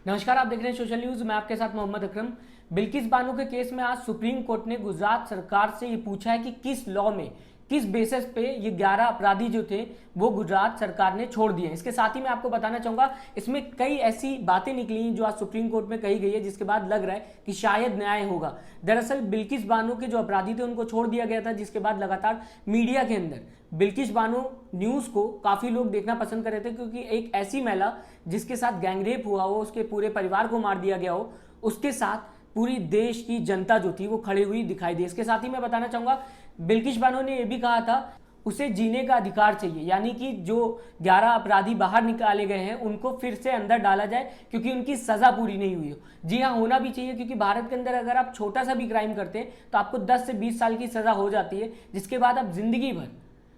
नमस्कार, आप देख रहे हैं सोशल न्यूज। मैं आपके साथ मोहम्मद अकरम। बिल्किस बानो के केस में आज सुप्रीम कोर्ट ने गुजरात सरकार से ये पूछा है कि किस लॉ में, किस बेसिस पे ये 11 अपराधी जो थे वो गुजरात सरकार ने छोड़ दिए। इसके साथ ही मैं आपको बताना चाहूंगा, इसमें कई ऐसी बातें निकली जो आज सुप्रीम कोर्ट में कही गई है, जिसके बाद लग रहा है कि शायद न्याय होगा। दरअसल बिल्किस बानो के जो अपराधी थे उनको छोड़ दिया गया था, जिसके बाद लगातार मीडिया के अंदर बिल्किस बानो न्यूज को काफी लोग देखना पसंद कर रहे थे, क्योंकि एक ऐसी महिला जिसके साथ गैंगरेप हुआ हो, उसके पूरे परिवार को मार दिया गया हो, उसके साथ पूरी देश की जनता जो थी वो खड़ी हुई दिखाई दी। इसके साथ ही मैं बताना चाहूंगा, बिल्किस बानो ने यह भी कहा था उसे जीने का अधिकार चाहिए, यानी कि जो 11 अपराधी बाहर निकाले गए हैं उनको फिर से अंदर डाला जाए, क्योंकि उनकी सजा पूरी नहीं हुई हो। जी हाँ, होना भी चाहिए, क्योंकि भारत के अंदर अगर आप छोटा सा भी क्राइम करते हैं तो आपको 10 से 20 साल की सजा हो जाती है, जिसके बाद आप जिंदगी भर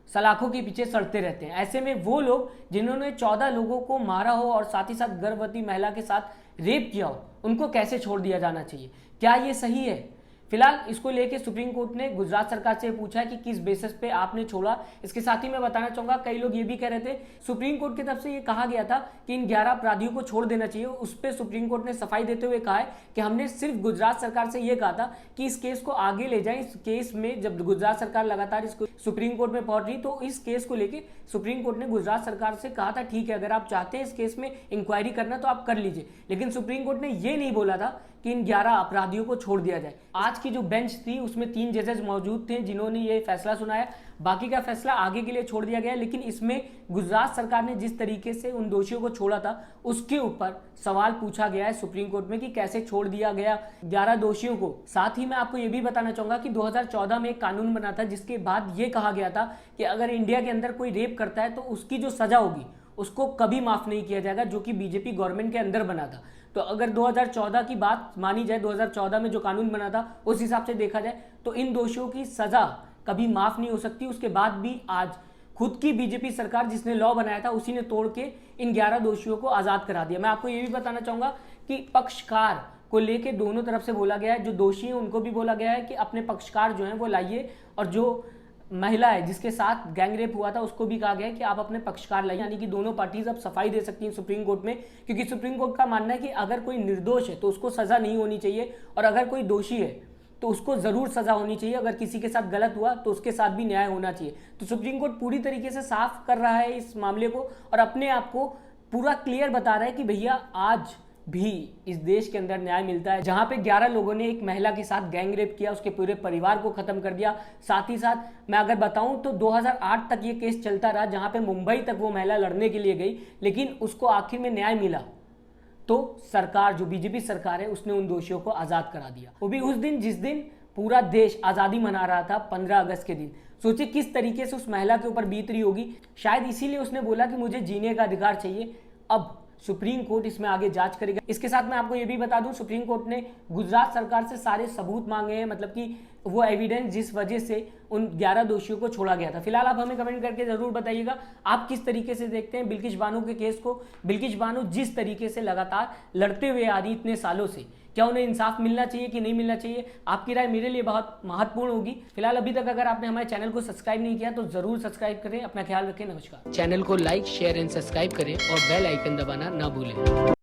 सलाखों के पीछे सड़ते रहते हैं। ऐसे में वो लोग जिन्होंने 14 लोगों को मारा हो और साथ ही साथ गर्भवती महिला के साथ रेप किया हो, उनको कैसे छोड़ दिया जाना चाहिए? क्या ये सही है? फिलहाल इसको लेके सुप्रीम कोर्ट ने गुजरात सरकार से पूछा है कि किस बेसिस पे आपने छोड़ा। इसके साथ ही मैं बताना चाहूंगा, कई लोग ये भी कह रहे थे, सुप्रीम कोर्ट की तरफ से ये कहा गया था कि इन 11 अपराधियों को छोड़ देना चाहिए। उस पर सुप्रीम कोर्ट ने सफाई देते हुए कहा है कि हमने सिर्फ गुजरात सरकार से ये कहा था कि इस केस को आगे ले जाएं। इस केस में जब गुजरात सरकार लगातार इसको सुप्रीम कोर्ट में पहुंच रही, तो इस केस को लेकर सुप्रीम कोर्ट ने गुजरात सरकार से कहा था, ठीक है, अगर आप चाहते हैं इस केस में इंक्वायरी करना तो आप कर लीजिए। लेकिन सुप्रीम कोर्ट ने यह नहीं बोला था कि इन 11 अपराधियों को छोड़ दिया जाए। आज की जो बेंच थी उसमें 3 जजेस मौजूद थे जिन्होंने ये फैसला सुनाया। बाकी का फैसला आगे के लिए छोड़ दिया गया है, लेकिन इसमें गुजरात सरकार ने जिस तरीके से उन दोषियों को छोड़ा था उसके ऊपर सवाल पूछा गया है सुप्रीम कोर्ट में कि कैसे छोड़ दिया गया 11 दोषियों को। साथ ही मैं आपको ये भी बताना चाहूंगा कि 2014 में एक कानून बना था, जिसके बाद ये कहा गया था कि अगर इंडिया के अंदर कोई रेप करता है तो उसकी जो सजा होगी उसको कभी माफ नहीं किया जाएगा, जो कि बीजेपी गवर्नमेंट के अंदर बना था। तो अगर 2014 की बात मानी जाए, 2014 में जो कानून बना था उस हिसाब से देखा जाए तो इन दोषियों की सजा कभी माफ नहीं हो सकती। उसके बाद भी आज खुद की बीजेपी सरकार जिसने लॉ बनाया था उसी ने तोड़ के इन 11 दोषियों को आजाद करा दिया। मैं आपको ये भी बताना चाहूंगा कि पक्षकार को लेके दोनों तरफ से बोला गया है। जो दोषी हैं उनको भी बोला गया है कि अपने पक्षकार जो हैं वो लाइए, और जो महिला है जिसके साथ गैंगरेप हुआ था उसको भी कहा गया है कि आप अपने पक्षकार लाइए। यानी कि दोनों पार्टीज अब सफाई दे सकती हैं सुप्रीम कोर्ट में, क्योंकि सुप्रीम कोर्ट का मानना है कि अगर कोई निर्दोष है तो उसको सजा नहीं होनी चाहिए, और अगर कोई दोषी है तो उसको जरूर सजा होनी चाहिए। अगर किसी के साथ गलत हुआ तो उसके साथ भी न्याय होना चाहिए। तो सुप्रीम कोर्ट पूरी तरीके से साफ कर रहा है इस मामले को और अपने आप को पूरा क्लियर बता रहा है कि भैया आज भी इस देश के अंदर न्याय मिलता है। जहां पे 11 लोगों ने एक महिला के साथ गैंगरेप किया, उसके पूरे परिवार को खत्म कर दिया। साथ ही साथ मैं अगर बताऊं तो 2008 तक ये केस चलता रहा, जहां पे मुंबई तक वो महिला लड़ने के लिए गई, लेकिन उसको आखिर में न्याय मिला। तो सरकार, जो बीजेपी सरकार है, उसने उन दोषियों को आजाद करा दिया, वो भी उस दिन जिस दिन पूरा देश आजादी मना रहा था, 15 अगस्त के दिन। सोचिए किस तरीके से उस महिला के ऊपर बीत रही होगी। शायद इसीलिए उसने बोला कि मुझे जीने का अधिकार चाहिए। अब सुप्रीम कोर्ट इसमें आगे जांच करेगा। इसके साथ मैं आपको यह भी बता दूं, सुप्रीम कोर्ट ने गुजरात सरकार से सारे सबूत मांगे हैं, मतलब कि वो एविडेंस जिस वजह से उन 11 दोषियों को छोड़ा गया था। फिलहाल आप हमें कमेंट करके जरूर बताइएगा आप किस तरीके से देखते हैं बिल्किस बानो के केस को। बिल्किस बानो जिस तरीके से लगातार लड़ते हुए आ रही इतने सालों से, क्या उन्हें इंसाफ मिलना चाहिए कि नहीं मिलना चाहिए? आपकी राय मेरे लिए बहुत महत्वपूर्ण होगी। फिलहाल अभी तक अगर आपने हमारे चैनल को सब्सक्राइब नहीं किया तो जरूर सब्सक्राइब करें। अपना ख्याल रखें। नमस्कार। चैनल को लाइक, शेयर एंड सब्सक्राइब करें और बेल आइकन दबाना ना भूलें।